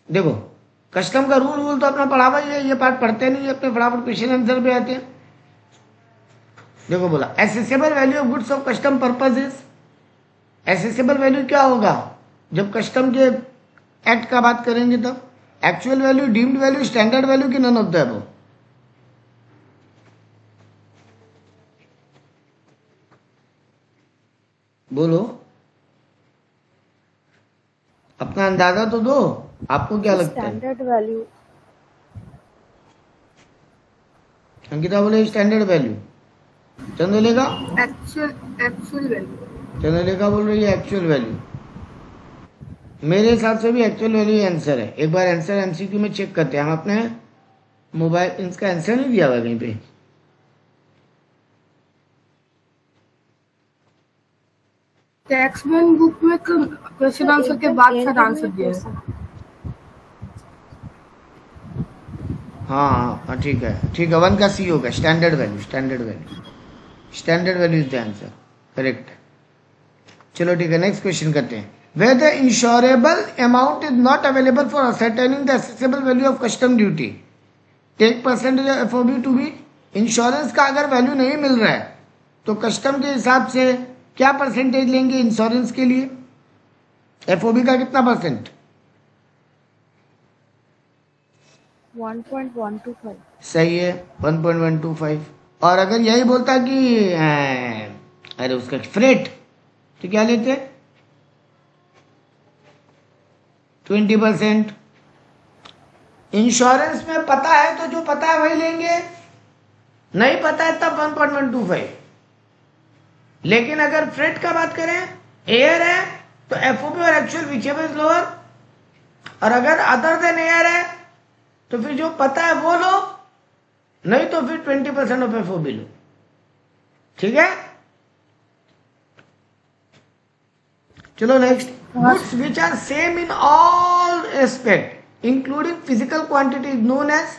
देखो कस्टम का रूल वूल तो अपना पढ़ा हुआ ही है, ये पार्ट पढ़ते नहीं है अपने, फटाफट क्वेश्चन आंसर पे आते हैं। देखो बोला accessible value of goods of custom purpose is, assessable value क्या होगा जब कस्टम के एक्ट का बात करेंगे तब, actual value, deemed value, standard value की नन ऑफ द अबव। बोलो अपना अंदाजा तो दो, आपको क्या लगता है? Standard value. अंकिता बोले standard value, Chandralekha actual value. Chandralekha बोल रही है एक्चुअल वैल्यू। मेरे हिसाब से भी एक्चुअल वैल्यू आंसर है। एक बार आंसर एमसीक्यू में चेक करते हैं हम अपने मोबाइल, इसका आंसर नहीं दिया हुआ कहीं पे। टेक्स्ट बुक में क्वेश्चन आंसर के बाद सारा आंसर दिया है। हाँ ठीक है ठीक है, 1 का सी होगा standard value, standard value, standard value is the answer, correct. चलो ठीक है, नेक्स्ट क्वेश्चन करते हैं। Where the insurable amount is not available for ascertaining the assessable value of custom duty, take percentage FOB to be. Insurance का अगर value नहीं मिल रहा है तो कस्टम के हिसाब से क्या परसेंटेज लेंगे इंश्योरेंस के लिए? एफओबी का कितना परसेंट? 1.125। सही है 1.125। और अगर यही बोलता कि अरे उसका फ्रेट, तो क्या लेते? 20%। इंश्योरेंस में पता है तो जो पता है वही लेंगे, नहीं पता है तब 1.125। लेकिन अगर फ्रेट का बात करें, एयर है तो एफओबी और एक्चुअल विचेवर इज लोअर, और अगर अदर देन एयर है तो फिर जो पता है वो लो, नहीं तो फिर 20% ऑफ एफओबी लो, ठीक है। चलो next, goods which are same in all aspect including physical quantity is known as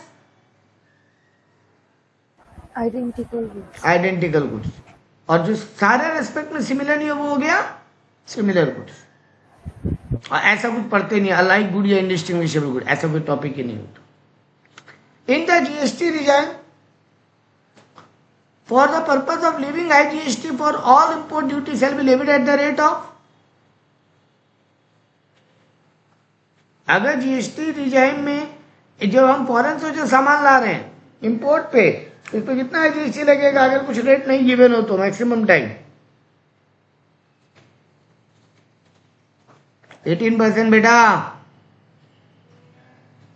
identical goods. Identical goods, और जो सारे रेस्पेक्ट में सिमिलर नहीं हो वो हो गया सिमिलर गुड्स। और ऐसा कुछ पढ़ते नहीं, अलाइक गुड या इंडिस्टिंग्विशेबल गुड, ऐसा कोई टॉपिक ही नहीं होता। In the GST regime, for the purpose of levying IGST for all import duty shall be levied at the rate of, अगर जीएसटी रिजाइम में जब हम फॉरेन से जो सामान ला रहे हैं इंपोर्ट पे, उस पर कितना जीएसटी लगेगा अगर कुछ रेट नहीं गिवन हो तो मैक्सिमम टाइम 18% बेटा।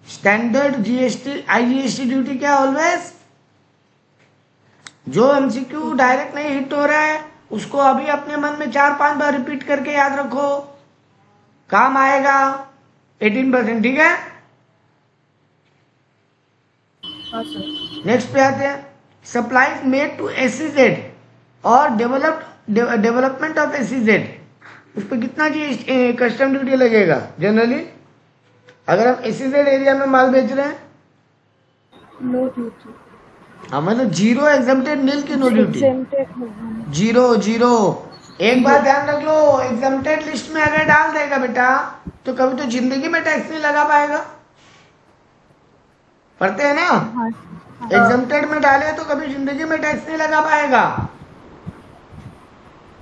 स्टैंडर्ड जीएसटी आईजीएसटी ड्यूटी क्या ऑलवेज, जो एमसीक्यू डायरेक्ट नहीं हिट हो रहा है उसको अभी अपने मन में 4-5 बार रिपीट करके याद रखो, काम आएगा। 18%, ठीक है। नेक्स्ट पे आते हैं, सप्लाईज मेड टू एसईजेड और डेवलपमेंट ऑफ एसईजेड, उस पर कितना कस्टम ड्यूटी लगेगा जनरली? अगर हम एसईजेड एरिया में माल बेच रहे हैं, नो ड्यूटी। हाँ मतलब जीरो एग्जम्प्टेड, नील की नो ड्यूटी, जीरो जीरो। एक बात ध्यान रख लो, एग्जम्प्टेड लिस्ट में अगर डाल देगा बेटा तो कभी तो जिंदगी में टैक्स नहीं लगा पाएगा, पढ़ते हैं ना। एग्जम्प्टेड में डाले तो कभी जिंदगी में टैक्स नहीं लगा पाएगा।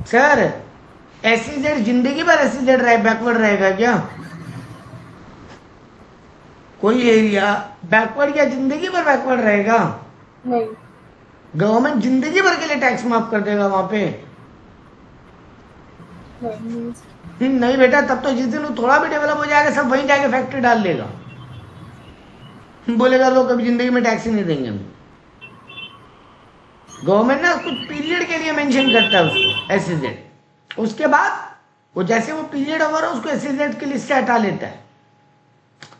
सर एसईजेड जिंदगी भर एसईजेड बैकवर्ड रहेगा क्या? कोई एरिया बैकवर्ड या जिंदगी भर बैकवर्ड रहेगा? नहीं। गवर्नमेंट जिंदगी भर के लिए टैक्स माफ कर देगा वहां पे? नहीं बेटा, तब तो जिस दिन वो थोड़ा भी डेवलप हो जाएगा सब वहीं जाके फैक्ट्री डाल लेगा, बोलेगा लोग कभी जिंदगी में टैक्स ही नहीं देंगे हम। गवर्नमेंट ना कुछ पीरियड के लिए मेंशन करता है उसको एसईजेड, उसके बाद वो जैसे वो पीरियड ओवर हो उसको एसईजेड की लिस्ट से हटा लेता है।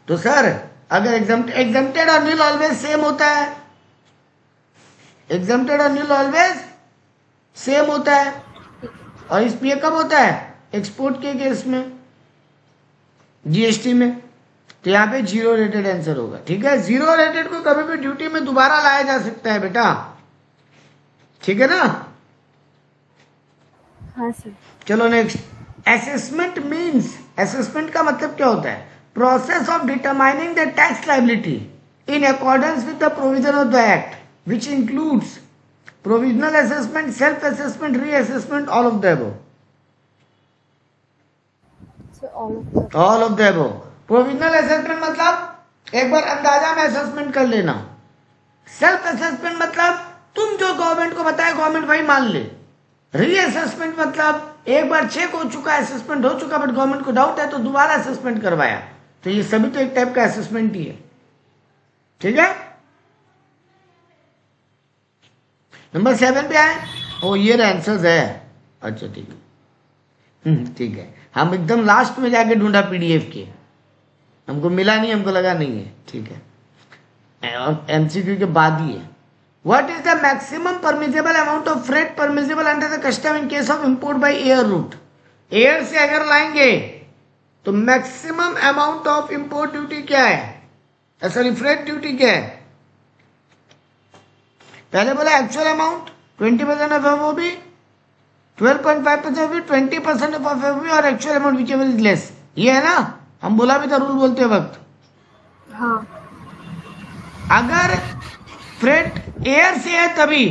तो सर अगर एग्जम्प्टेड और नील ऑलवेज सेम होता है, एग्जम्प्टेड और नील ऑलवेज सेम होता है, और इसमें ये कब होता है? एक्सपोर्ट के केस में, जीएसटी में। तो यहाँ पे जीरो रेटेड आंसर होगा, ठीक है। जीरो रेटेड को कभी भी ड्यूटी में दोबारा लाया जा सकता है बेटा, ठीक है ना। हाँ सर। चलो नेक्स्ट, असेसमेंट मींस, असेसमेंट का मतलब क्या होता है? process of determining the tax liability in accordance with the provision of the act, which includes provisional assessment, self-assessment, reassessment, all of the above. So all of them. All of the above. Provisional assessment मतलब एक बार अंदाजा में assessment कर लेना. Self assessment मतलब तुम जो government को बताए गवर्नमेंट वही मान ले. रीअसेसमेंट मतलब एक बार चेक हो चुका, असेसमेंट हो चुका, बट गवर्नमेंट को डाउट है तो दोबारा असेसमेंट करवाया. तो ये सभी तो एक टाइप का असेसमेंट ही है. ठीक है. नंबर 7 पे आए. ओ ये आंसर्स है. अच्छा ठीक है. ठीक है. हम एकदम लास्ट में जाके ढूंढा पीडीएफ के, हमको मिला नहीं, हमको लगा नहीं है. ठीक है. और एमसीक्यू के बाद ही है. What is the maximum permissible amount of freight permissible under the custom in case of import by air route? Air से अगर लाएंगे तो maximum amount of import duty क्या है, सॉरी फ्रेट ड्यूटी क्या है. पहले बोला actual amount 20% of FOB, 12.5% of 20% of FOB और actual amount whichever is less. ये है ना, हम बोला भी था रूल बोलते वक्त. हाँ. अगर फ्रेट एयर से है तभी,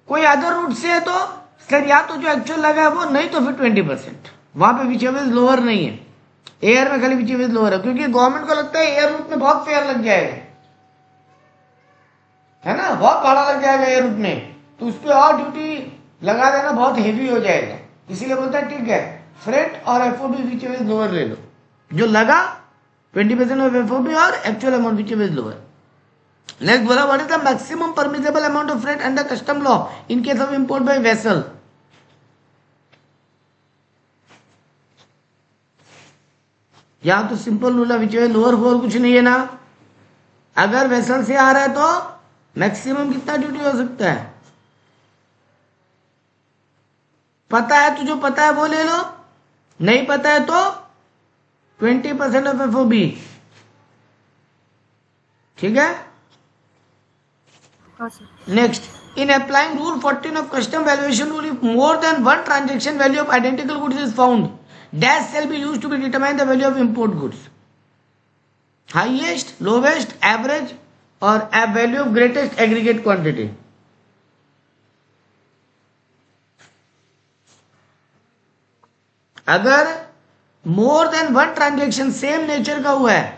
कोई अदर रूट से है तो सर या तो जो एक्चुअल लगा है वो, नहीं तो फिर 20%. वहां पे विचेबल लोअर नहीं है. एयर में खाली विचेबल लोअर है, क्योंकि गवर्नमेंट को लगता है एयर रूट में बहुत फेयर लग जाएगा, है ना, बहुत भाड़ा लग जाएगा एयर रूट में, तो उस पर और ड्यूटी लगा देना बहुत हेवी हो जाएगा. इसीलिए बोलता है ठीक है फ्रेट और एफओबी विचेबल लोअर ले लो, जो लगा 20% ऑफ एफओबी और actual amount whichever lower. Next बोला what is the maximum permissible amount of freight under custom law in case of import by vessel. यहां तो सिंपल रूल है, विच लोअर फोर कुछ नहीं है ना. अगर वेसल से आ रहा है तो मैक्सिमम कितना ड्यूटी हो सकता है, पता है तुझे पता है वो ले लो, नहीं पता है तो 20% ऑफ एफओबी. ठीक है. हाँ sir. Next, in applying Rule 14 of Custom Valuation Rule, if more than one transaction value of identical goods is found, dash shall be used to be determine the value of import goods. Highest, lowest, average, or a value of greatest aggregate quantity. अगर more than one transaction same nature का हुआ है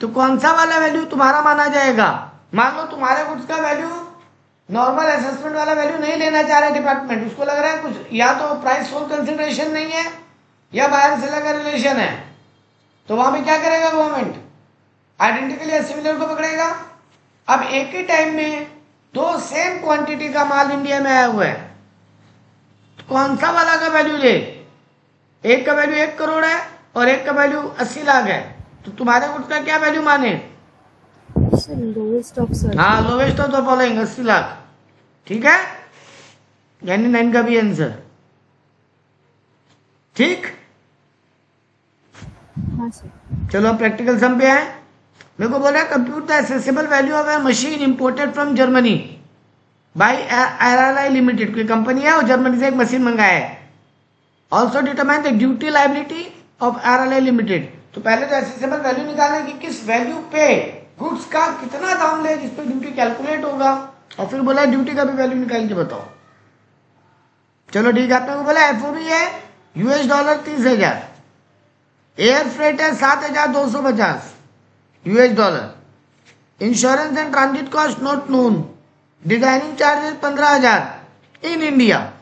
तो कौन सा वाला value तुम्हारा माना जाएगा. मान लो तुम्हारे गुड्स का वैल्यू नॉर्मल असेसमेंट वाला वैल्यू नहीं लेना चाह रहा है डिपार्टमेंट, उसको लग रहा है कुछ या तो प्राइस सोल कंसिडरेशन नहीं है या बायर सेलर का रिलेशन है, तो वहां पे क्या करेगा गवर्नमेंट, आइडेंटिकली या सिमिलर को पकड़ेगा. अब एक ही टाइम में दो सेम क्वांटिटी का माल इंडिया में आया हुआ है, तो कौन सा वाला का वैल्यू ले. एक का वैल्यू 1 करोड़ है और एक का वैल्यू 80 लाख है, तो तुम्हारे गुड्स का क्या वैल्यू माने. Lowest of sir. हाँ lowest of the following 80 lakh. ठीक है, यानी 9 का भी आंसर. ठीक. हाँ सर. चलो प्रैक्टिकल सम पे आए. मेरे को बोला compute the assessable value of a machine imported from Germany by RLI limited. कोई कंपनी है और जर्मनी से एक मशीन मंगाया है. Also determine the duty liability of RLI limited. तो पहले तो एसेसेबल वैल्यू निकालना कि किस वैल्यू पे गुड्स का कितना दाम ले जिस पे ड्यूटी कैलकुलेट होगा, और फिर बोला ड्यूटी का भी वैल्यू निकाल के बताओ. चलो ठीक है. आपने को बोला एफओबी है $30,000, 30,000. एयर फ्रेट है $7,250 $. Insurance and transit cost not known. Designing charges 15,000 in India,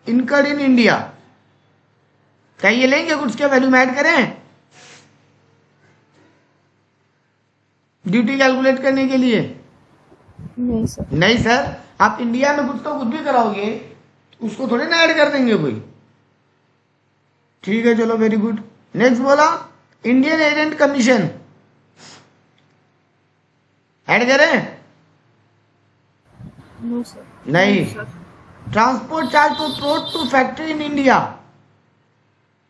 incurred in India. क्या ये लेंगे गुड्स के वैल्यू में ऐड करें ड्यूटी कैलकुलेट करने के लिए. नहीं सर. नहीं सर, आप इंडिया में कुछ तो कुछ भी कराओगे उसको थोड़ी ना ऐड कर देंगे कोई. ठीक है चलो वेरी गुड. नेक्स्ट बोला इंडियन एजेंट कमीशन ऐड करें. No sir. नहीं. Transport charge for port to factory in India.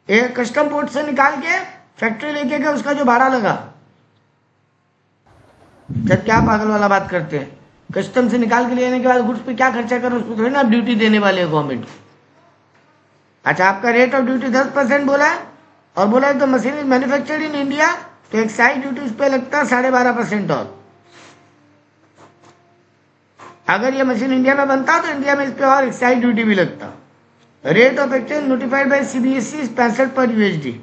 एक कस्टम पोर्ट से निकाल के फैक्ट्री लेके गए, उसका जो भाड़ा लगा. जब क्या पागल वाला बात करते हैं. कस्टम से निकाल के लेने के बाद गुड्स पे क्या खर्चा करो, उसको थोड़ी ना आप ड्यूटी देने वाले हो गवर्नमेंट. अच्छा आपका रेट ऑफ ड्यूटी 10% बोला है और बोला तो machine is manufactured in India, तो एक्साइज ड्यूटी उस पर लगता है 12.5% और। अगर ये मशीन इंडिया में बनता तो इंडिया में इस पे और एक्साइज ड्यूटी भी लगता। Rate of exchange notified by CBSE 65 पर यूएसडी।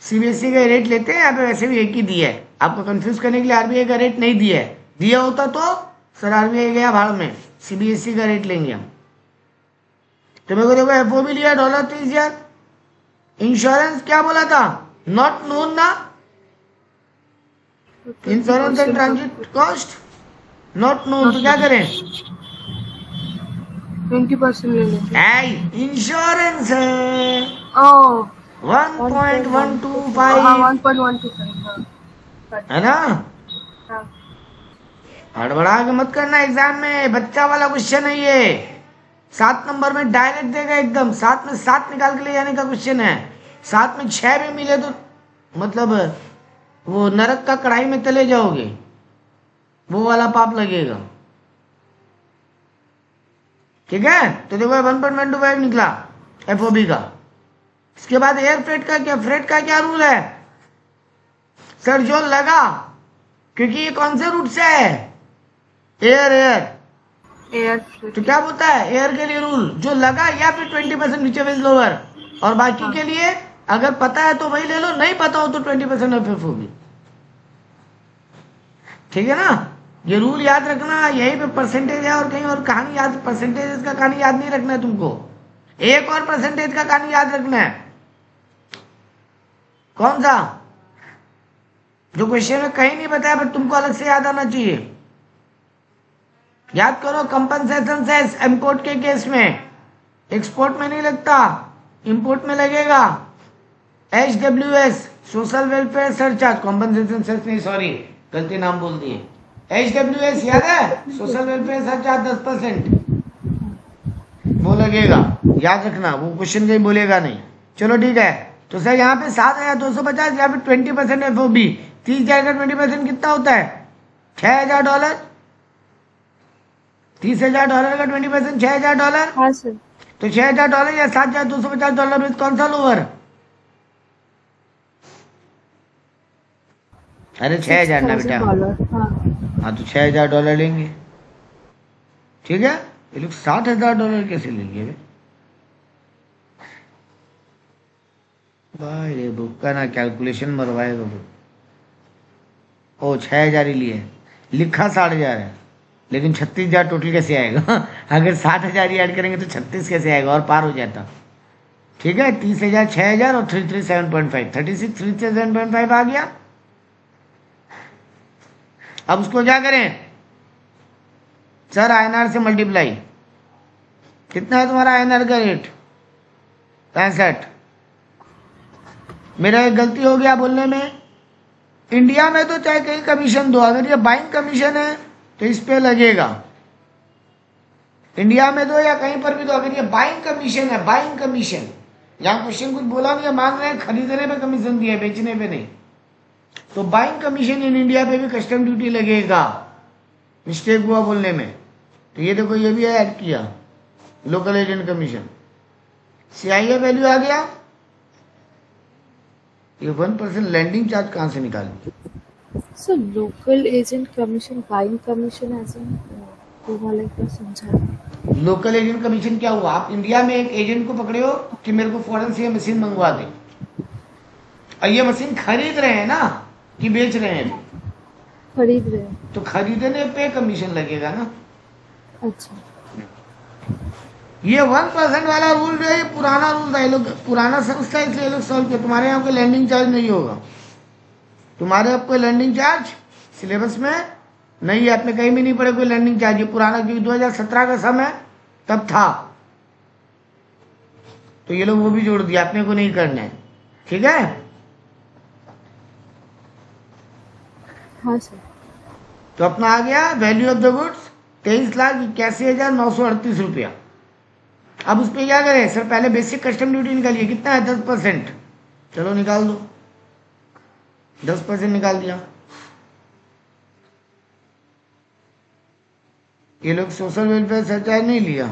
सीबीएसई का रेट लेते हैं, यहाँ पे वैसे भी एक ही दिया है, आपको कंफ्यूज करने के लिए आरबीआई का रेट नहीं दिया है। दिया होता तो सर आरबीआई गया भाड़ में, सीबीएसई का रेट लेंगे हम। तो मेरे को देखो एफओबी लिया $30,000। इंश्योरेंस क्या बोला था, नॉट नोन ना, insurance and transit cost not known, तो क्या करें 20% ले लेंगे। इंश्योरेंस है ओह 1.125 हाँ 1.125 है ना। हाँ हड़बड़ा के मत करना, एग्जाम में बच्चा वाला क्वेश्चन है ये। 7 नंबर में डायरेक्ट देगा एकदम, 7 में 7 निकाल के ले जाने का क्वेश्चन है। 7 में 6 भी मिले तो मतलब वो नरक का कढ़ाई में तले जाओगे, वो वाला पाप लगेगा। ठीक है, तो देखो 1.125 निकला एफओबी का। इसके बाद एयर फ्रेट का क्या, फ्रेट का क्या रूल है सर, जो लगा, क्योंकि ये कौन से रूट से है, एयर एयर तो क्या बोलता है एयर के लिए रूल, जो लगा या फिर 20% नीचे वेज लोअर, और बाकी के लिए अगर पता है तो वही ले लो, नहीं पता हो तो 20% एफएफ होगी। ठीक है ना, ये रूल याद रखना, यही पे परसेंटेज है और कहीं और कहानी याद, परसेंटेज का कहानी याद नहीं रखना है तुमको, एक और परसेंटेज का कहानी याद रखना है। कौन सा, जो क्वेश्चन में कहीं नहीं बताया पर तुमको अलग से याद आना चाहिए। याद करो, कंपनसेशन सेस इंपोर्ट के केस में, एक्सपोर्ट में नहीं लगता, इंपोर्ट में लगेगा। HWS social welfare surcharge, compensation cess नहीं, सॉरी गलती नाम बोल दिए। HWS याद है, सोशल वेलफेयर सरचार्ज 10% वो लगेगा, याद रखना, वो क्वेश्चन कहीं बोलेगा नहीं। चलो ठीक है, तो सर यहाँ पे 7,250 या फिर 20% एफओबी, 30,000 का 20% कितना होता है $6,000। $30,000 का 20% $6,000। हाँ सर। तो $6,000 या $7,250 में कौन सा लोअर, अरे 6,000 ना बेटा, हाँ तो $6,000 लेंगे। ठीक है, ये लोग $60,000 कैसे लेंगे भाई, रे बुक का ना कैलकुलेशन मरवाएगा वो। ओ 6,000 ही लिए, लिखा 60,000 है, लेकिन 36,000 टोटल कैसे आएगा अगर 60,000 ही ऐड करेंगे तो 36 कैसे आएगा, और पार हो जाता। ठीक है, 30,000 6,000 और 337.5, 36 337.5 आ गया। अब उसको क्या करें सर, INR से मल्टीप्लाई, कितना है तुम्हारा INR का रेट 65। मेरा एक गलती हो गया बोलने में, इंडिया में तो चाहे कहीं कमीशन दो, अगर ये बाइंग कमीशन है तो इस पे लगेगा, इंडिया में दो या कहीं पर भी दो, अगर ये बाइंग कमीशन है, बाइंग कमीशन, यहाँ क्वेश्चन कुछ बोला नहीं है, मान रहे हैं खरीदने पे कमीशन दिया है, बेचने पे नहीं, तो बाइंग कमीशन इन इंडिया पे भी कस्टम ड्यूटी लगेगा। मिस्टेक हुआ बोलने में, तो ये देखो ये भी ऐड किया, local agent commission. CIF value आ गया, ये 1% लैंडिंग चार्ज कहाँ से निकालेंगे sir, local agent commission, buying commission ऐसे वो वाला एक बार समझा। लोकल एजेंट कमीशन क्या हुआ, आप इंडिया में एक एजेंट को पकड़े हो कि मेरे को फॉरेन से ये मशीन मंगवा दे, और ये मशीन खरीद रहे हैं ना कि बेच रहे हैं, खरीद रहे हैं। तो खरीदने पे कमीशन लगेगा ना। अच्छा, ये 1% वाला रूल जो है ये पुराना रूल था, ये लोग पुराना समझता है इसलिए ये लोग सॉल्व किया। तुम्हारे यहाँ कोई लैंडिंग चार्ज नहीं होगा, तुम्हारे यहाँ कोई लैंडिंग चार्ज सिलेबस में नहीं है, आपने कहीं भी नहीं पढ़े कोई लैंडिंग चार्ज, ये पुराना, क्योंकि 2017 का समय तब था, तो ये लोग वो भी जोड़ दिया, अपने को नहीं करना है। ठीक है, हाँ सर। तो अपना आ गया वैल्यू ऑफ द गुड्स 23,81,938 रुपया। अब उस पर क्या करें सर, पहले बेसिक कस्टम ड्यूटी निकालिए, कितना है 10%, चलो निकाल दो, 10% निकाल दिया। ये लोग सोशल वेलफेयर सरचार्ज नहीं लिया,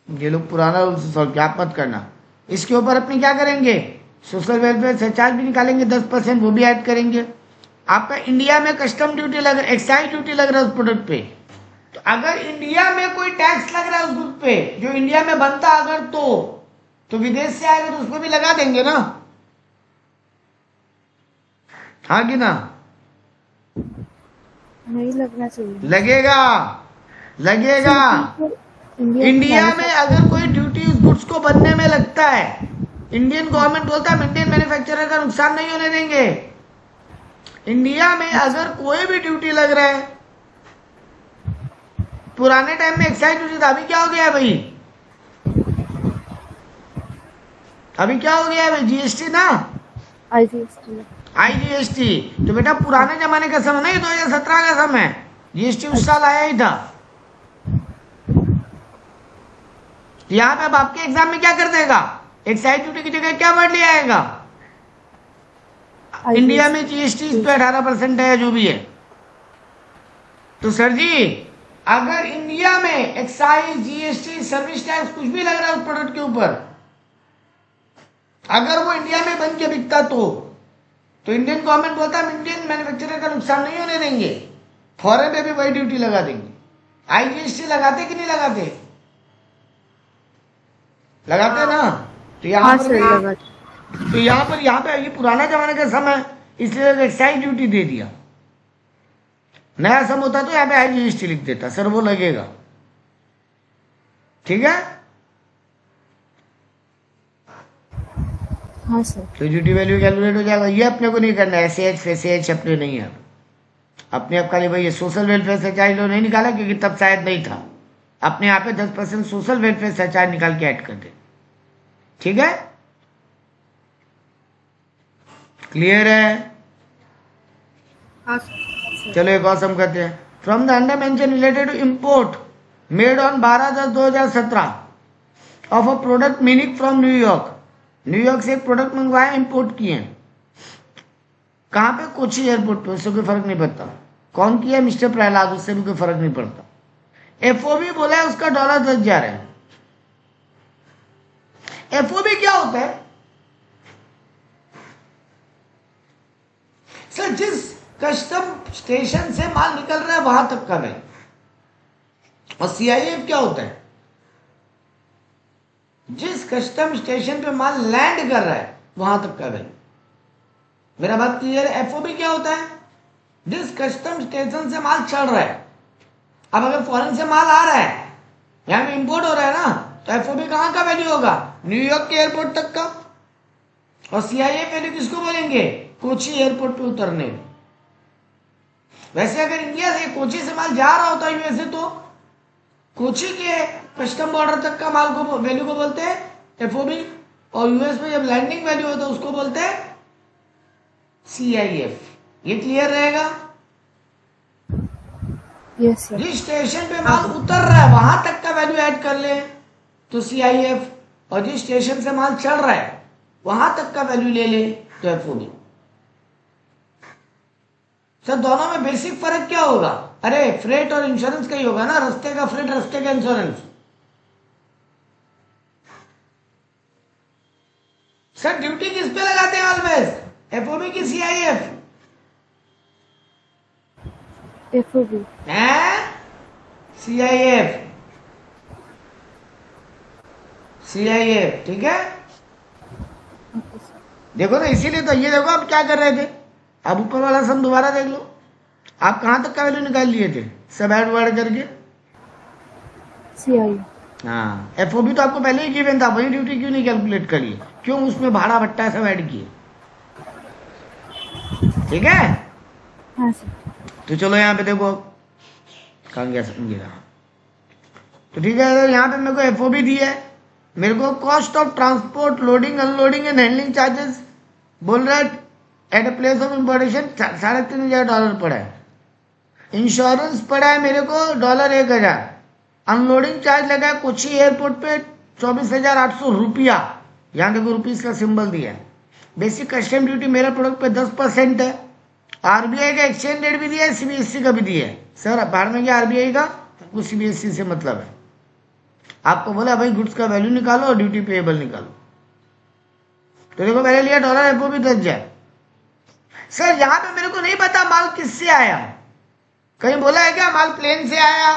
ये लोग पुराना रूल से सॉल्व किया, आप मत करना। इसके ऊपर अपने क्या करेंगे, सोशल वेलफेयर सरचार्ज भी निकालेंगे 10%, वो भी ऐड करेंगे। आपका इंडिया में कस्टम ड्यूटी लग रहा है, एक्साइज ड्यूटी लग रहा है उस प्रोडक्ट पे, तो अगर इंडिया में कोई टैक्स लग रहा है उस गुड पे जो इंडिया में बनता अगर तो विदेश से आएगा तो उसको भी लगा देंगे ना, हाँ कि ना? नहीं लगना चाहिए। लगेगा, लगेगा। इंडिया में अगर कोई ड्यूटी उस गुड्स को बनने में लगता है, इंडियन गवर्नमेंट बोलता है इंडियन मैन्युफैक्चरर का नुकसान नहीं होने देंगे। इंडिया में अगर कोई भी ड्यूटी लग रहा है, पुराने टाइम में एक्साइज ड्यूटी था, अभी क्या हो गया है भाई, अभी क्या हो गया है भाई, जीएसटी ना, आईजीएसटी। तो बेटा पुराने जमाने का समय नहीं, 2017 का समय, जीएसटी उस साल आया ही था। यहाँ पे अब आपके एग्जाम में क्या कर देगा, एक्साइज ड्यूटी की जगह क्या वर्ड ले आएगा, इंडिया में जीएसटी इस पे 18% है जो भी है। तो सर जी अगर इंडिया में एक्साइज, जीएसटी, सर्विस टैक्स कुछ भी लग रहा है उस प्रोडक्ट के ऊपर, अगर वो इंडिया में बन के बिकता तो इंडियन गवर्नमेंट बोलता है इंडियन मैन्युफैक्चरर का नुकसान नहीं होने देंगे, फॉरेन पे भी वही ड्यूटी लगा देंगे। आईजीएसटी लगाते कि नहीं लगाते, लगाते ना। तो यहाँ पर ये पुराना जमाने का समय, इसलिए एक्साइज ड्यूटी दे दिया। नया सम होता तो यहाँ पे आईजीएसटी लिख देता, सर वो लगेगा, ठीक है। हाँ सर। तो ड्यूटी वैल्यू कैलकुलेट हो जाएगा। ये अपने को नहीं करना है, एच अपने नहीं है, अपने आप खाली भाई ये सोशल वेलफेयर सरचार्ज लो नहीं निकाला क्योंकि तब शायद नहीं था, अपने यहाँ पे 10% सोशल वेलफेयर सरचार्ज निकाल के ऐड कर दे, ठीक है, क्लियर है। चलो एक और सम करते हैं। From the under mention related to import made on 12/10/2017 of a product meaning from न्यूयॉर्क, न्यूयॉर्क से एक प्रोडक्ट मंगवाया, इंपोर्ट किए, कहाँ पे, कोची एयरपोर्ट पे, उससे कोई फर्क नहीं पड़ता कौन किया, मिस्टर प्रहलाद, उससे भी कोई फर्क नहीं पड़ता। एफओबी बोला है उसका $10,000 है। एफओबी क्या होता है सर, जिस कस्टम स्टेशन से माल निकल रहा है वहां तक का वैल्यू, और सीआईएफ क्या होता है, जिस कस्टम स्टेशन पे माल लैंड कर रहा है वहां तक का वैल्यू। मेरा बात क्लियर है। एफओबी क्या होता है, जिस कस्टम स्टेशन से माल चढ़ रहा है। अब अगर फॉरेन से माल आ रहा है, यहां पे इंपोर्ट हो रहा है ना, तो एफओबी कहां का वैल्यू होगा, न्यूयॉर्क के एयरपोर्ट तक का। और सीआईएफ वैल्यू किसको बोलेंगे, कोची एयरपोर्ट पे उतरने। वैसे अगर इंडिया से कोची से माल जा रहा होता यूएसए तो कोची के कस्टम बॉर्डर तक का माल को वैल्यू को बोलते हैं एफओबी, और यूएस में जब लैंडिंग वैल्यू होता है उसको बोलते हैं सीआईएफ। ये क्लियर रहेगा। Yes sir. जिस स्टेशन पे माल उतर रहा है वहां तक का वैल्यू ऐड कर ले तो सीआईएफ, और जिस स्टेशन से माल चढ़ रहा है वहां तक का वैल्यू ले ले तो एफओबी। सर दोनों में बेसिक फर्क क्या होगा, अरे फ्रेट और इंश्योरेंस का ही होगा ना, रास्ते का फ्रेट, रास्ते का इंश्योरेंस। सर ड्यूटी किस पे लगाते हैं ऑलवेज, एफओबी की सीआईएफ, एफओबी है सीआईएफ, सीआईएफ, ठीक है। Okay sir. देखो ना, इसीलिए तो ये देखो आप क्या कर रहे थे, अब ऊपर वाला सम दोबारा देख लो, आप कहां तक का वैल्यू निकाल लिए थे, सब ऐड वर्ड करके। सीआई। हाँ, एफओबी तो आपको पहले ही गिवन था, वही ड्यूटी क्यों नहीं कैलकुलेट करिए, क्यों उसमें भाड़ा भट्टा सब ऐड किए, ठीक है। हाँ सर। तो चलो यहाँ पे देखो कहाँ गया समझेगा। तो ठीक है, यहाँ पे मेरे को एफओबी दी है, मेरे को cost of transport, loading, unloading and handling charges बोल रहा है at a place of importation $3,500 पड़ा है। इंश्योरेंस पड़ा है मेरे को $1,000। अनलोडिंग चार्ज लगा है कोची एयरपोर्ट पे ₹24,800। यहाँ देखो रुपीज का सिंबल दिया है। बेसिक कस्टम ड्यूटी मेरा प्रोडक्ट पे 10% है। आरबीआई का एक्सचेंज रेट भी दिया है, सीबीएसई का भी दिया है। सर बाहर में क्या आरबीआई का, आपको सीबीएसई से मतलब है। आपको बोला भाई गुड्स का वैल्यू निकालो और ड्यूटी पेएबल निकालो, तो देखो मैंने लिया डॉलर एफओबी 10,000। सर यहाँ पे मेरे को नहीं पता माल किससे आया, कहीं बोला है क्या माल प्लेन से आया?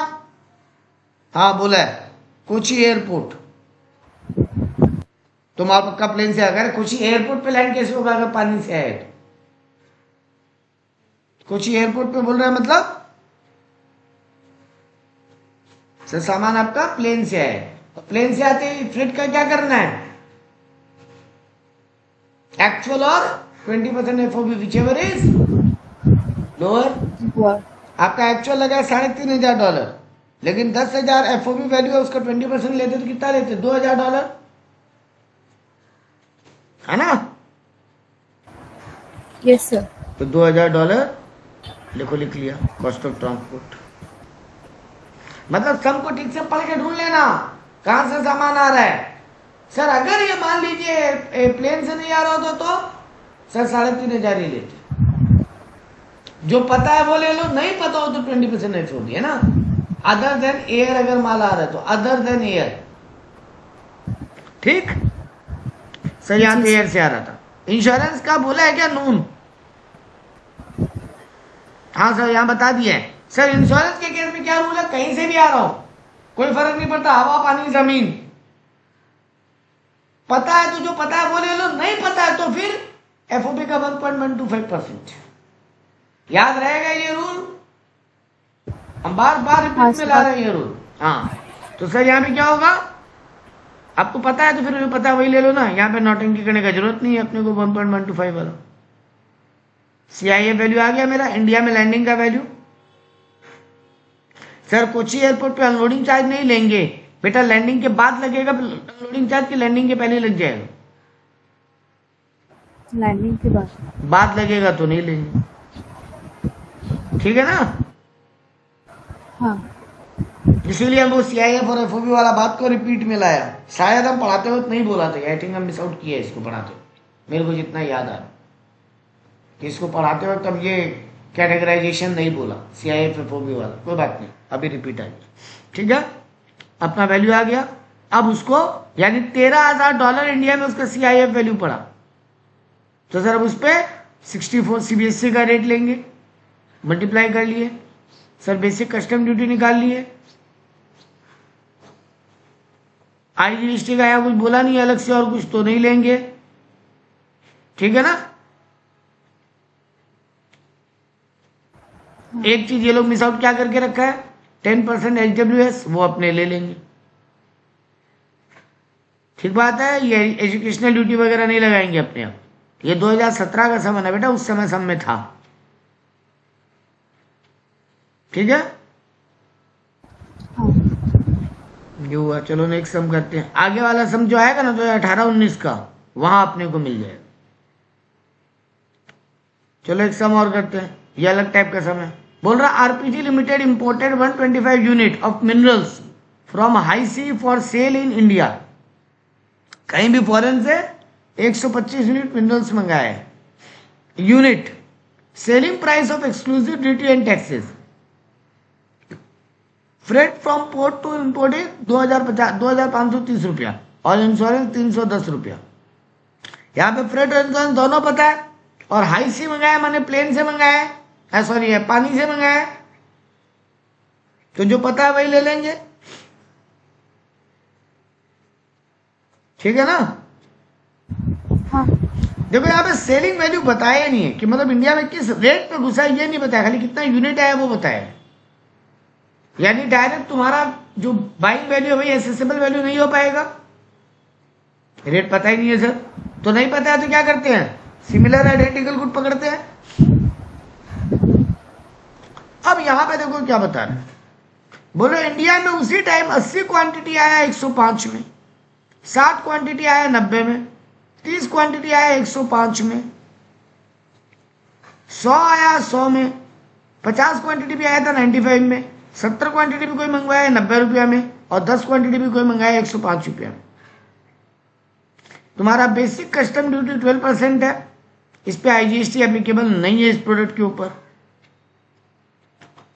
हाँ बोला है, कोची एयरपोर्ट, तो माल पक्का प्लेन से आएगा। कोची एयरपोर्ट पे लैंड कैसे होगा अगर पानी से आए? कोची एयरपोर्ट पे बोल रहा है मतलब सर सामान आपका प्लेन से आए, और प्लेन से आते ही फ्रेट का क्या करना है? एक्चुअल और 20% एफओबी विचएवर इज लोअर। आपका एक्चुअल लगा है $3,500, लेकिन 10,000 एफओबी वैल्यू है, उसका 20% लेते तो कितना लेते? $2,000, है ना? Yes sir. तो $2,000 लिखो, लिख लिया कॉस्ट ऑफ ट्रांसपोर्ट। मतलब सम को ठीक से पढ़ के ढूंढ लेना कहां से सामान आ रहा है। सर अगर ये मान लीजिए प्लेन से नहीं आ रहा होता तो सर 3,500 ही लेते। जो पता है वो ले लो, नहीं पता हो तो 20% नहीं छोड़ दिया ना। अदर देन एयर अगर माल आ रहा है तो अदर देन एयर, ठीक। सर यहाँ पे एयर से आ रहा था। इंश्योरेंस का बोला है क्या? नून। हाँ सर यहाँ बता दिया है। सर इंश्योरेंस के केस में क्या रूल है? कहीं से भी आ रहा हो कोई फर्क नहीं पड़ता, हवा पानी जमीन। पता है तो जो पता है वो ले लो, नहीं पता है तो फिर एफओपी का 1.125%। याद रहेगा ये रूल, हम बार बार रिपीट में ला रहे हैं ये रूल। हाँ तो सर यहाँ पे क्या होगा? आपको पता है तो फिर जो पता है वही ले लो ना, यहाँ पे नौटंकी करने का जरूरत नहीं है अपने को। 1.125 वाला सीआईए वैल्यू आ गया मेरा। इंडिया में लैंडिंग का वैल्यू, सर कोची एयरपोर्ट पे अनलोडिंग चार्ज नहीं लेंगे बेटा, लैंडिंग के बाद लगेगा। अनलोडिंग चार्ज की लैंडिंग के पहले लग जाएगा? लैंडिंग के बाद लगेगा तो नहीं लेंगे, ठीक है ना? हाँ। इसीलिए हम वो सीआईएफ और एफओबी वाला बात को रिपीट में लाया। शायद हम पढ़ाते वक्त नहीं बोला था, आई थिंक हम मिस आउट किया इसको पढ़ाते, मेरे को जितना याद आ रहा कि इसको पढ़ाते वक्त अब ये कैटेगराइजेशन नहीं बोला सीआईएफ एफओबी वाला। कोई बात नहीं, अभी रिपीट आ गया, ठीक है। अपना वैल्यू आ गया। अब उसको यानी $13,000 इंडिया में उसका सीआईएफ वैल्यू पड़ा, तो सर अब उस पर 64 सीबीएसई का रेट लेंगे, मल्टीप्लाई कर लिए। सर बेसिक कस्टम ड्यूटी निकाल लिए। आईजीएसटी का यहाँ कुछ बोला नहीं अलग से और कुछ तो नहीं लेंगे, ठीक है ना। एक चीज ये लोग मिस आउट क्या करके रखा है? 10% एचडब्ल्यूएस, वो अपने ले लेंगे, ठीक बात है। ये एजुकेशनल ड्यूटी वगैरह नहीं लगाएंगे अपने आप। ये 2017 का समय है बेटा, उस समय सम में था, ठीक है। ये हुआ। चलो नेक्स्ट सम करते हैं। आगे वाला सम जो आएगा ना 2018-19 का, वहां अपने को मिल जाएगा। चलो एक सम और करते हैं, ये अलग टाइप का सम है। बोल रहा RPG limited imported 125 unit of minerals from high sea for sale in India. कहीं भी फॉरेन से 125 यूनिट मिनरल्स मंगाए हैं। Unit selling price of exclusive duty and taxes. Freight from port to import 2,530 रुपया और इंश्योरेंस 310 रुपया। यहाँ पे फ्रेट और इंश्योरेंस दोनों पता है। और हाई सी मंगाया माने प्लेन से मंगाया है, सॉरी है पानी से मंगाया है, तो जो पता है वही ले लेंगे, ठीक है ना। हाँ। देखो यहाँ पे सेलिंग वैल्यू बताया नहीं है कि मतलब इंडिया में किस रेट पे घुसा है, ये नहीं बताया, खाली कितना यूनिट आया वो बताया। यानी डायरेक्ट तुम्हारा जो बाइंग वैल्यू है वही एसेसेबल वैल्यू नहीं हो पाएगा। रेट पता ही नहीं है सर, तो नहीं पता है तो क्या करते हैं? सिमिलर आइडेंटिकल गुड पकड़ते हैं। अब यहां पे देखो क्या बता रहे हैं। बोलो इंडिया में उसी टाइम 80 क्वांटिटी आया 105 में, 60 क्वांटिटी आया 90 में, 30 क्वांटिटी आया 105 में, 100 आया 100 में, 50 क्वांटिटी भी आया था 95 में, 70 क्वांटिटी भी कोई मंगवाया 90 रुपया में, और 10 क्वांटिटी भी कोई मंगाया 105 रुपया में। तुम्हारा बेसिक कस्टम ड्यूटी 12% है, इस पे आईजीएसटी एप्लीकेबल नहीं है इस प्रोडक्ट के ऊपर।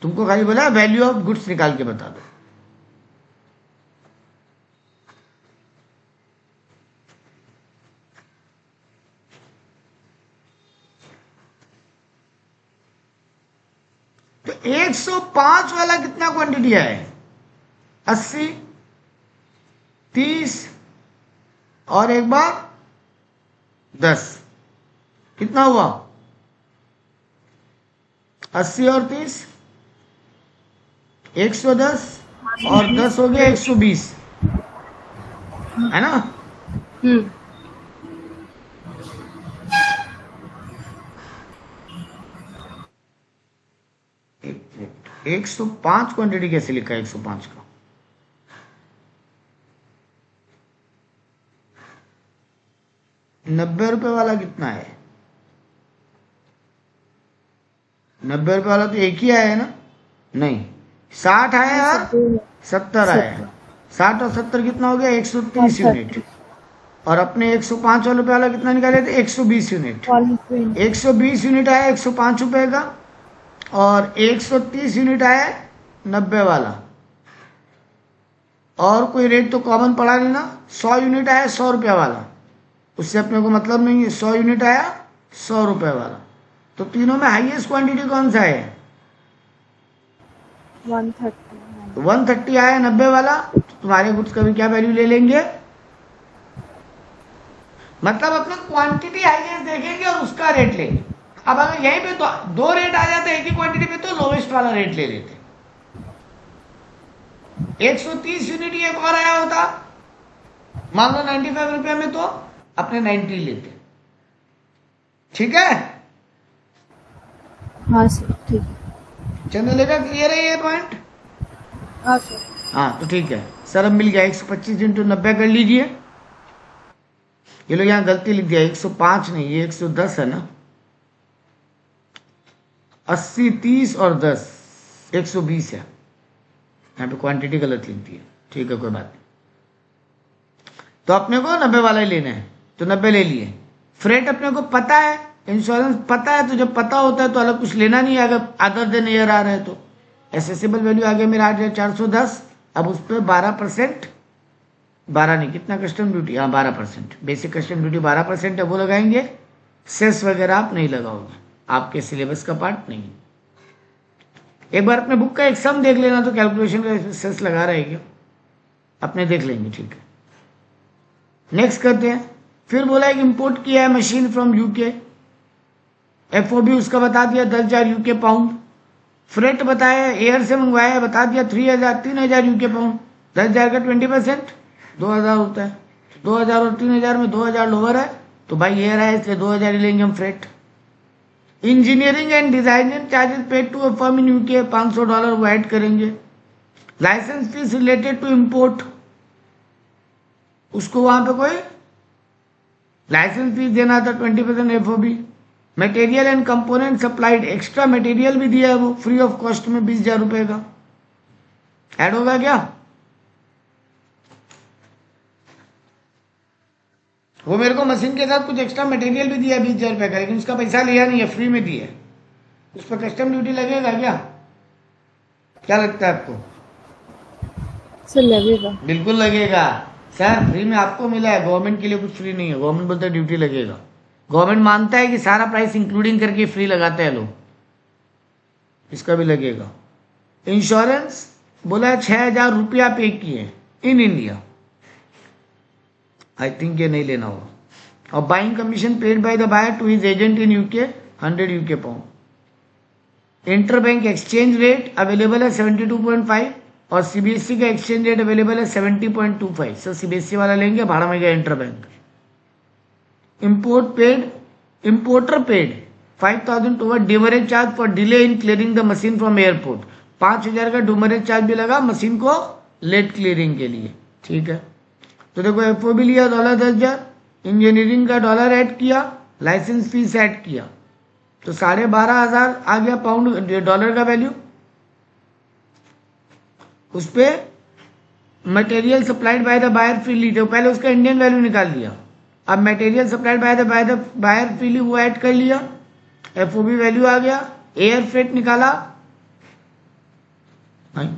तुमको खाली बोला वैल्यू ऑफ गुड्स निकाल के बता दो। 105 वाला कितना क्वांटिटी है? 80, 30 और एक बार 10, कितना हुआ? 80 और 30 110 और 10 हो गया 120, है ना? हम्म 105 क्वांटिटी कैसे लिखा है 105 का? ₹90 वाला कितना है? 90 वाला तो एक ही आया है ना? नहीं, 60 आया और 70 आया। 60 और 70 कितना हो गया? 130 यूनिट। और अपने 105 वाला कितना निकाले थे? 120 यूनिट। 120 यूनिट आया 105 रुपए का, और 130 यूनिट आया 90 वाला। और कोई रेट तो कॉमन पड़ा नहीं ना। 100 यूनिट आया 100 रुपया वाला, उससे अपने को मतलब नहीं है। 100 यूनिट आया 100 रुपये वाला। तो तीनों में हाईएस्ट क्वांटिटी कौन सा है? 130। 130 आया 90 वाला, तो तुम्हारे गुड्स का भी क्या वैल्यू ले लेंगे? मतलब अपने क्वांटिटी हाईएस्ट देखेंगे और उसका रेट लेंगे। अब अगर यहीं पे तो दो रेट आ जाते एक ही क्वांटिटी पे, तो लोवेस्ट वाला रेट ले लेते। 130 यूनिट एक और आया होता, मान लो 95 रुपये में, तो अपने 90 लेते। ठीक है? हाँ सर, ठीक है। चंद्र का क्लियर है ये पॉइंट? हाँ सर। हाँ तो ठीक है सर, अब मिल गया। 125 इंटू 90 कर लीजिए। ये लोग यहाँ गलती लिख दिया, 105 नहीं, ये 110 है ना। 80, 30 और 10 120 है। यहाँ पे क्वांटिटी गलत लिख दी है। ठीक है, कोई बात नहीं। तो अपने को 90 वाला ही लेना है, तो 90 ले लिए। फ्रेट अपने को पता है, इंश्योरेंस पता है, तो जब पता होता है तो अलग कुछ लेना नहीं है। अगर अदर देन ईयर आ रहे हैं तो एसेसिबल वैल्यू आगे मेरा आ गया 410। अब उस पर 12%, 12 नहीं, कितना कस्टम ड्यूटी? हाँ 12%, बेसिक कस्टम ड्यूटी 12% है, वो लगाएंगे। सेस वगैरह आप नहीं लगाओगे, आपके सिलेबस का पार्ट नहीं। एक बार अपने बुक का एक सम देख लेना, तो कैलकुलेशन का सेस लगा रहेगा, अपने देख लेंगे। ठीक है, नेक्स्ट करते हैं। फिर बोला है कि इंपोर्ट किया है मशीन फ्रॉम यूके, एफओबी उसका बता दिया 10,000 यूके पाउंड। फ्रेट बताया एयर से मंगवाया है, बता दिया 3,000 यूके पाउंड। 10,000 का 20% 2,000 होता है। 2,000 और 3,000 में 2,000 लोअर है, तो भाई एयर है इसलिए 2,000 ही लेंगे हम freight. Engineering and designing charges paid to a firm in UK, $500 वो ऐड करेंगे। License fees related to import, उसको वहां पे कोई लाइसेंस फीस देना था 20% FOB. Material and component supplied, extra material भी दिया है वो फ्री ऑफ कॉस्ट में 20,000 रुपए का ऐड होगा क्या? वो मेरे को मशीन के साथ कुछ एक्स्ट्रा मटेरियल भी दिया 20,000 रुपए का, लेकिन उसका पैसा लिया नहीं है, फ्री में दिया। उस पर कस्टम ड्यूटी लगेगा क्या? क्या लगता है आपको? सर लगेगा। बिल्कुल लगेगा सर, फ्री में आपको मिला है, गवर्नमेंट के लिए कुछ फ्री नहीं है। गवर्नमेंट बोलता है ड्यूटी लगेगा। गवर्नमेंट मानता है कि सारा प्राइस इंक्लूडिंग करके फ्री लगाते हैं लोग, इसका भी लगेगा। इंश्योरेंस बोला है 6,000 रुपया पे किए इन इंडिया, आई थिंक ये नहीं लेना होगा। और buying commission paid by the buyer to his agent in UK 100 UK pound. Inter bank exchange rate available है 72.5 और सीबीएसई का एक्सचेंज रेट अवेलेबल है 70.25। सर सीबीएसई वाला लेंगे, भाड़ा में गया inter bank. Importer paid 5,000 toward demurrage charge for delay in clearing the machine from airport. 5,000 का डिमरेज चार्ज भी लगा मशीन को लेट क्लियरिंग के लिए। ठीक है, तो देखो एफओबी लिया $10,000, इंजीनियरिंग का $1 ऐड किया, लाइसेंस फीस ऐड किया, तो 12,500 आ गया पाउंड डॉलर का वैल्यू। उस पे material supplied by the buyer freely, तो पहले उसका इंडियन वैल्यू निकाल दिया। अब material supplied by the buyer freely वो ऐड कर लिया, एफओबी वैल्यू आ गया। एयर फ्रेट निकाला, नहीं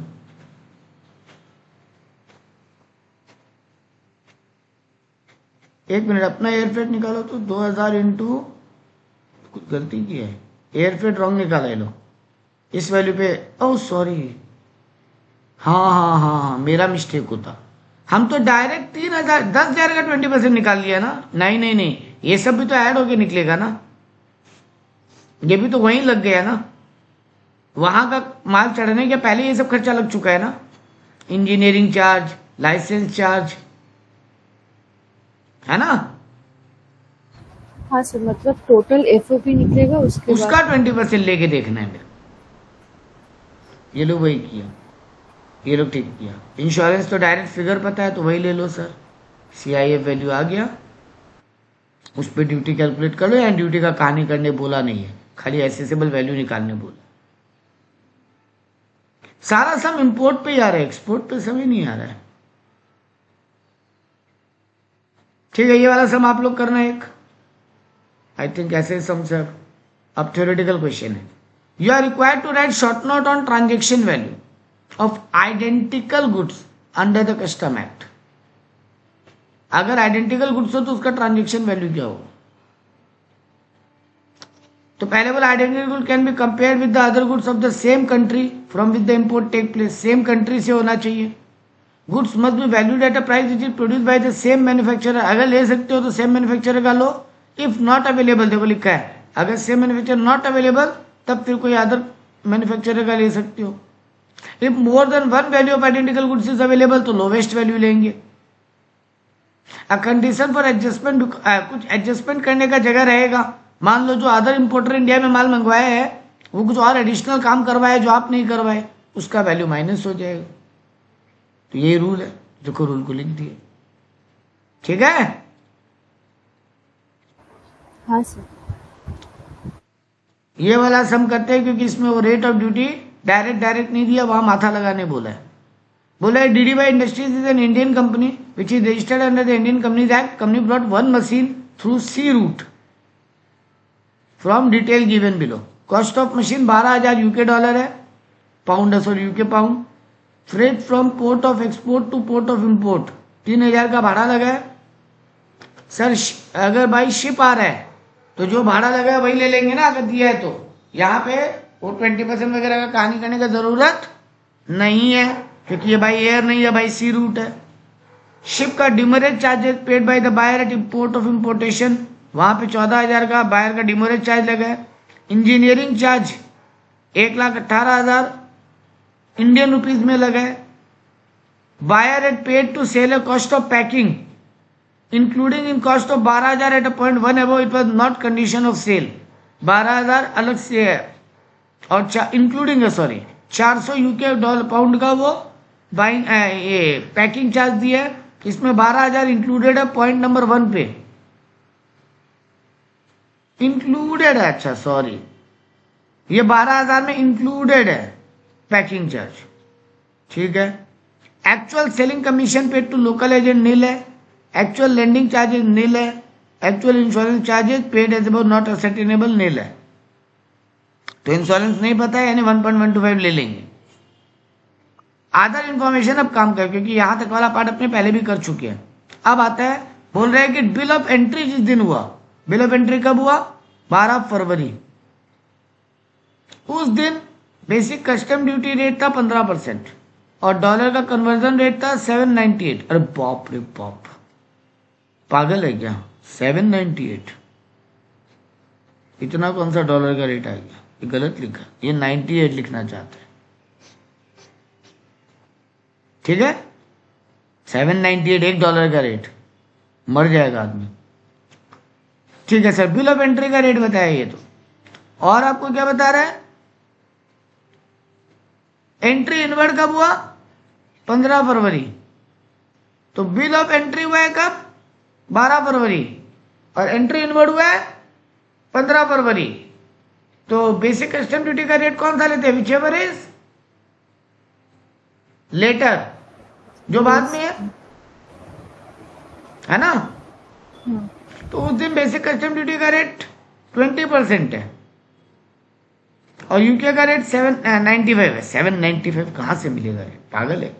एक मिनट, अपना एयर फ्रेट निकालो तो 2,000 इंटू, कुछ गलती की है, एयर फ्रेट रॉन्ग निकाला है लो। इस वैल्यू पे, ओह सॉरी, हाँ, मेरा मिस्टेक होता। हम तो डायरेक्ट 3000 10,000 का 20% निकाल लिया ना। नहीं, ये सब भी तो ऐड होके निकलेगा ना, ये भी तो वहीं लग गया ना, वहां का माल चढ़ने के पहले ये सब खर्चा लग चुका है ना, इंजीनियरिंग चार्ज, लाइसेंस चार्ज, है ना। हाँ सर, मतलब टोटल एफओपी निकलेगा उसके उसका बाद 20% लेके देखना है मेरे। ये लोग वही किया, ये लोग ठीक किया। इंश्योरेंस तो डायरेक्ट फिगर पता है तो वही ले लो सर, CIF वैल्यू आ गया, उस पर ड्यूटी कैलकुलेट कर लो। या ड्यूटी का कहानी करने बोला नहीं है, खाली एसेसेबल वैल्यू निकालने बोला। सारा सम इंपोर्ट पे ही आ रहा है, एक्सपोर्ट पे सम ही नहीं आ रहा है। ठीक है, ये वाला सम आप लोग करना एक, आई थिंक ऐसे सम सर। अब थ्योरेटिकल क्वेश्चन है, you are required to write short note on transaction value of identical goods under the custom act. अगर आइडेंटिकल गुड्स हो तो उसका ट्रांजेक्शन वैल्यू क्या होगा। तो पहले बोला identical good can be compare with the other goods of the same country from with the import take place. Same country से होना चाहिए। Goods must be valued at a price which is produce by the same manufacturer. अगर ले सकते हो तो same manufacturer का लो। If not available, देखो लिखा है, अगर सेम मैन्युफैक्चरर नॉट अवेलेबल तब फिर कोई अदर मैन्युफैक्चरर का ले सकते हो। If more than one value of identical goods is available तो लोवेस्ट वैल्यू लेंगे। अ कंडीशन फॉर एडजस्टमेंट, कुछ एडजस्टमेंट करने का जगह रहेगा। मान लो जो अदर इंपोर्टर इंडिया में माल मंगवाया है वो कुछ और एडिशनल काम करवाए जो आप नहीं करवाए, उसका वैल्यू माइनस हो जाएगा। तो ये रूल है, देखो रूल को लिख दिए। ठीक है, हाँ सर। ये वाला सम करते हैं क्योंकि इसमें वो रेट ऑफ ड्यूटी डायरेक्ट नहीं दिया, वहां माथा लगाने बोला है। बोला है DDY industries is an Indian company which is registered under the Indian companies act. Company brought one machine through sea route from detail given below. Cost of machine 12,000 UK dollar है, pound sorry UK pound. Freight from port of export to port of import 3,000 का भाड़ा लगा है। Sir अगर भाई ship आ रहा है तो जो भाड़ा लगा है वही ले लेंगे ना, अगर दिया है तो। यहाँ पे वो 20% वगैरह का कहानी करने का जरूरत नहीं है क्योंकि ये भाई एयर नहीं है, भाई सी रूट है। शिप का demurrage charges paid by the buyer at port of importation, वहां पे 14,000 का बायर का डिमरेज चार्ज लगा है। इंजीनियरिंग चार्ज 1,18,000 इंडियन रुपीज में लगा है। Buyer at paid to sell a cost of packing including in cost of 12,000 at a point 1 above it was not condition of sale. 12,000 अलग से है और इंक्लूडिंग है, सॉरी 400 UK डॉलर पाउंड का वो बाइंग ये पैकिंग चार्ज दिया है। इसमें 12,000 इंक्लूडेड है पॉइंट नंबर 1 पे, इंक्लूडेड है। अच्छा सॉरी, ये 12,000 में इंक्लूडेड है पैकिंग चार्ज। ठीक है, actual selling commission paid to local agent nil है। एक्चुअल लैंडिंग चार्जेस नील है। Actual insurance charges paid as about not ascertainable nil है। तो इंश्योरेंस नहीं पता है यानी 1.125 ले लेंगे। अदर इंफॉर्मेशन अब काम कर, क्योंकि यहां तक वाला पार्ट अपने पहले भी कर चुके हैं। अब आता है, बोल रहे हैं कि बिल ऑफ एंट्री जिस दिन हुआ, बिल ऑफ एंट्री कब हुआ? 12 फरवरी। उस दिन बेसिक कस्टम ड्यूटी रेट था 15% और डॉलर का कन्वर्जन रेट था 798। अरे बाप रे बाप, पागल है क्या? 798, इतना कौन सा डॉलर का रेट आ गया? ये गलत लिखा, ये 98 लिखना चाहते हैं। ठीक है, 798 $1 का रेट, मर जाएगा आदमी। ठीक है सर, बिल ऑफ एंट्री का रेट बताया ये तो। और आपको क्या बता रहा है? एंट्री इनवर्ड कब हुआ? 15 फरवरी। तो बिल ऑफ एंट्री हुआ है कब? 12 फरवरी। और एंट्री इनवर्ड हुआ है 15 फरवरी। तो बेसिक कस्टम ड्यूटी का रेट कौन सा लेते हैं? विचएवर इज लेटर, जो बाद में है ना। तो उस दिन बेसिक कस्टम ड्यूटी का रेट 20% है और यूके का रेट 795 है। 795 कहां से मिलेगा रेट? पागल है,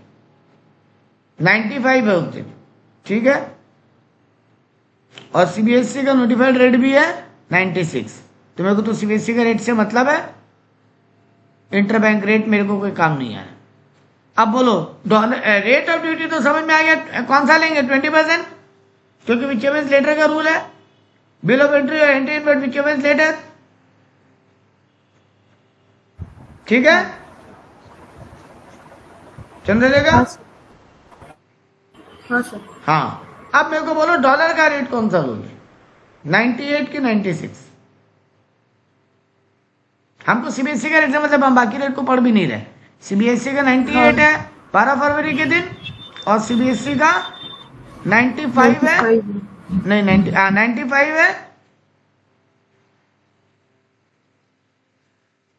95 है उस दिन। ठीक है, और सीबीएसई का नोटिफाइड रेट भी है 96। तो मेरे को तो सीबीएसई का रेट से मतलब है, इंटरबैंक रेट मेरे को कोई काम नहीं आया। अब बोलो डॉलर रेट ऑफ ड्यूटी तो समझ में आ गया, कौन सा लेंगे 20%, क्योंकि विचेबल्स लेटर का रूल है। बिल ऑफ एंट्री और एंट्री इन विचेबल्स लेटर, ठीक है चंद्रलेखा? हाँ सर। हाँ, अब मेरे को बोलो डॉलर का रेट कौन सा लोगे, 98 की 96? हमको सीबीएसई का रेट से मतलब हम बाकी रेट को पढ़ भी नहीं रहे। सीबीएसई का 98 है 12 फरवरी के दिन, और सीबीएसई का 95 है, नहीं 95 है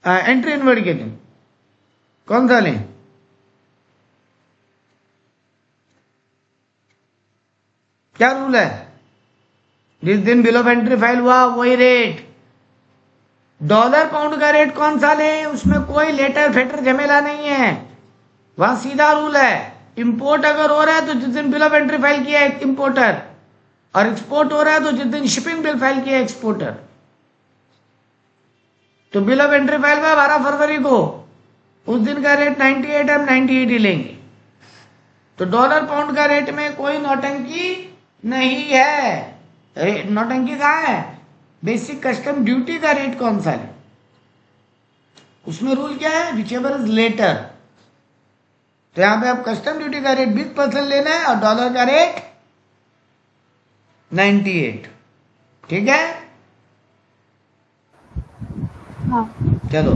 एंट्री इनवर्ड के दिन। कौन सा लें? क्या रूल है? जिस दिन बिल ऑफ एंट्री फाइल हुआ वही रेट। डॉलर पाउंड का रेट कौन सा ले, उसमें कोई लेटर फेटर झमेला नहीं है, वहां सीधा रूल है। इंपोर्ट अगर हो रहा है तो जिस दिन बिल ऑफ एंट्री फाइल किया है इंपोर्टर, और एक्सपोर्ट हो रहा है तो जिस दिन शिपिंग बिल फाइल किया है एक्सपोर्टर। तो बिल ऑफ एंट्री फाइल में 12 फरवरी को, उस दिन का रेट 98 हम 98 ही लेंगे। तो डॉलर पाउंड का रेट में कोई नौटंकी नहीं है। नौटंकी कहाँ है? बेसिक कस्टम ड्यूटी का रेट कौन सा है, उसमें रूल क्या है, विचेबल्स लेटर। तो यहां पे आप कस्टम ड्यूटी का रेट 20% लेना है और डॉलर का रेट 98, ठीक है? हाँ चलो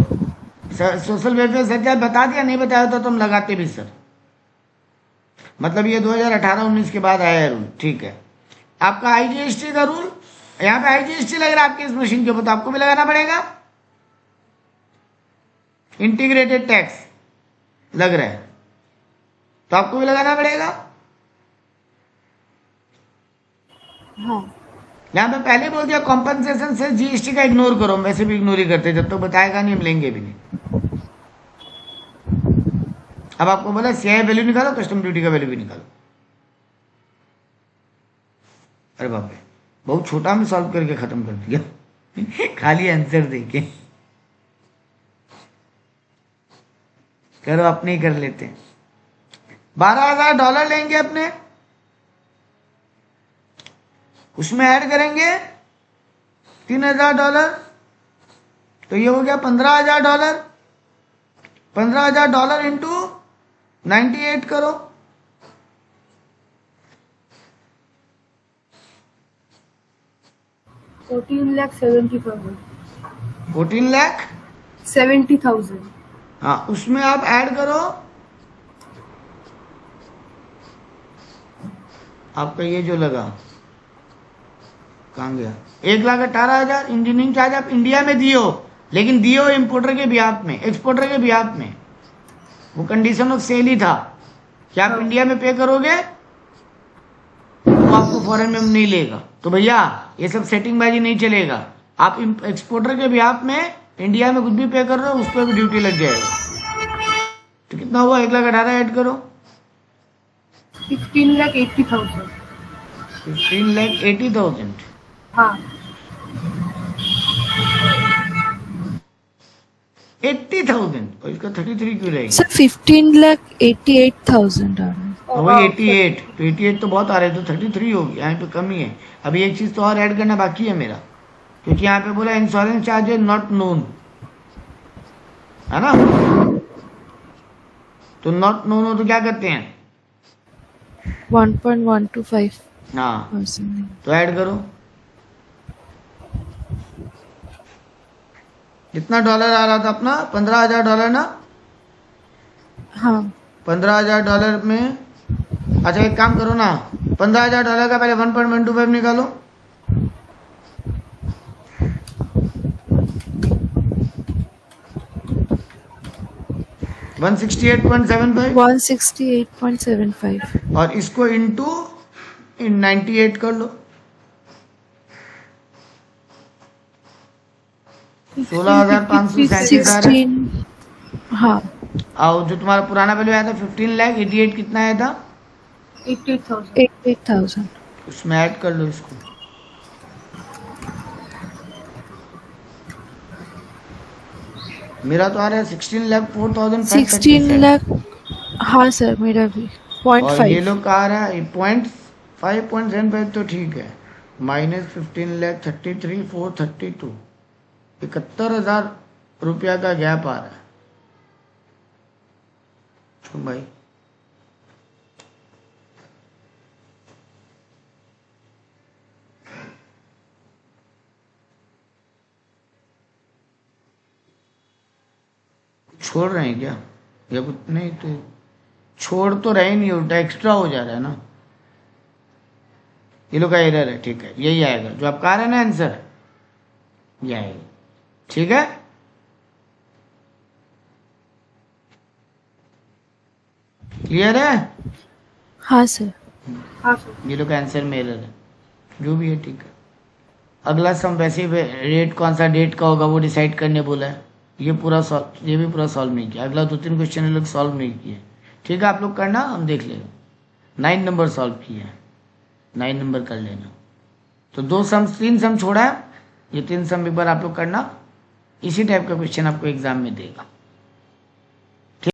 सोशल वेलफेयर सर्चार्ज बता दिया, नहीं बताया तो तुम लगाते भी सर, मतलब ये 2018-19 के बाद आया है रूल, ठीक है। आपका आईजीएसटी का रूल, यहाँ पे आईजीएसटी लग रहा है आपकी इस मशीन के ऊपर, तो आपको भी लगाना पड़ेगा। इंटीग्रेटेड टैक्स लग रहा है तो आपको भी लगाना पड़ेगा। हाँ यहाँ पे पहले बोल दिया कॉम्पनसेशन से जीएसटी का इग्नोर करो, हम वैसे भी इग्नोर ही करते, जब तक बताएगा नहीं हम लेंगे भी नहीं। अब आपको बोला सीआई वैल्यू निकालो, कस्टम ड्यूटी का वैल्यू भी निकालो। अरे बाप रे, बहुत छोटा में सॉल्व करके खत्म कर दिया खाली आंसर देके। करो अपने ही कर लेते हैं। $12,000 लेंगे अपने, उसमें ऐड करेंगे $3,000, तो ये हो गया $15,000। $15,000 इंटू 98 करो, $14,70,000। 14,70,000। हाँ, उसमें आप ऐड करो आपका ये जो लगा, कहाँ गया, 1,18,000 इंजीनियरिंग चार्ज आप इंडिया में दिए हो, लेकिन दिए हो इंपोर्टर के बिहाफ में, एक्सपोर्टर के बिहाफ में। वो कंडीशन ऑफ सेल ही था कि आप इंडिया में पे करोगे तो आपको फॉरेन में नहीं लेगा। तो भैया ये सब सेटिंग बाजी नहीं चलेगा। आप एक्सपोर्टर के बिहाफ में इंडिया में कुछ भी पे कर रहे हो, उस पर भी ड्यूटी लग जाएगा। तो कितना हुआ, 1,18,000 ऐड करो, 15,80,000। 15,80,000। हाँ 80,000 और इसका 33 क्यों रहेगा? सर 15,88,000 आ रहा है। वही 88, तो 88 तो बहुत आ रहे, तो 33 होगी, यहाँ पे कमी है। अभी एक चीज तो और ऐड करना बाकी है मेरा, क्योंकि यहाँ पे बोला इंश्योरेंस चार्ज नॉट नोन, है ना? तो नॉट नोन हो तो क्या करते हैं? 1.125%। हाँ, तो ऐड करो। कितना डॉलर आ रहा था अपना? $15,000 ना? हाँ $15,000 में, अच्छा एक काम करो ना, $15,000 का पहले 1.125 निकालो, $168.75 और इसको इंटू 98 कर लो, 16,537 आ रहा है। 16। हाँ और जो तुम्हारा पुराना वैल्यू आया था 15,88 कितना आया था? 88,000। उसमें ऐड कर लो इसको, मेरा तो आ रहा है 16,04,537 16 लाख। हाँ सर, मेरा भी और ये 0.5। लोग का आ रहा है 0.5.75 तो ठीक है। -15,33,432 71,000 रुपया का गैप आ रहा है। क्यों भाई? छोड़ रहे हैं क्या या कुछ? नहीं तो छोड़ तो रहे नहीं, उल्टा एक्स्ट्रा हो जा रहा है ना। ये लोग का एरर है, ठीक है, यही आएगा जो आपका आ रहा है ना आंसर, ये आएगा। ठीक है, क्लियर है? हाँ सर। हाँ सर। ये लोग का आंसर में एरर है, जो भी है ठीक है। अगला सम वैसे ही रेट कौन सा डेट का होगा वो डिसाइड करने बोला है। ये भी पूरा सॉल्व नहीं किया। अगला 2-3 क्वेश्चन ये लोग सॉल्व नहीं किए। ठीक है, आप लोग करना, हम देख लेंगे। 9 नंबर सॉल्व किए हैं, 9 नंबर कर लेना। तो 3 सम छोड़ा है, ये 3 सम एक बार आप लोग करना। इसी टाइप का क्वेश्चन आपको एग्जाम में देगा।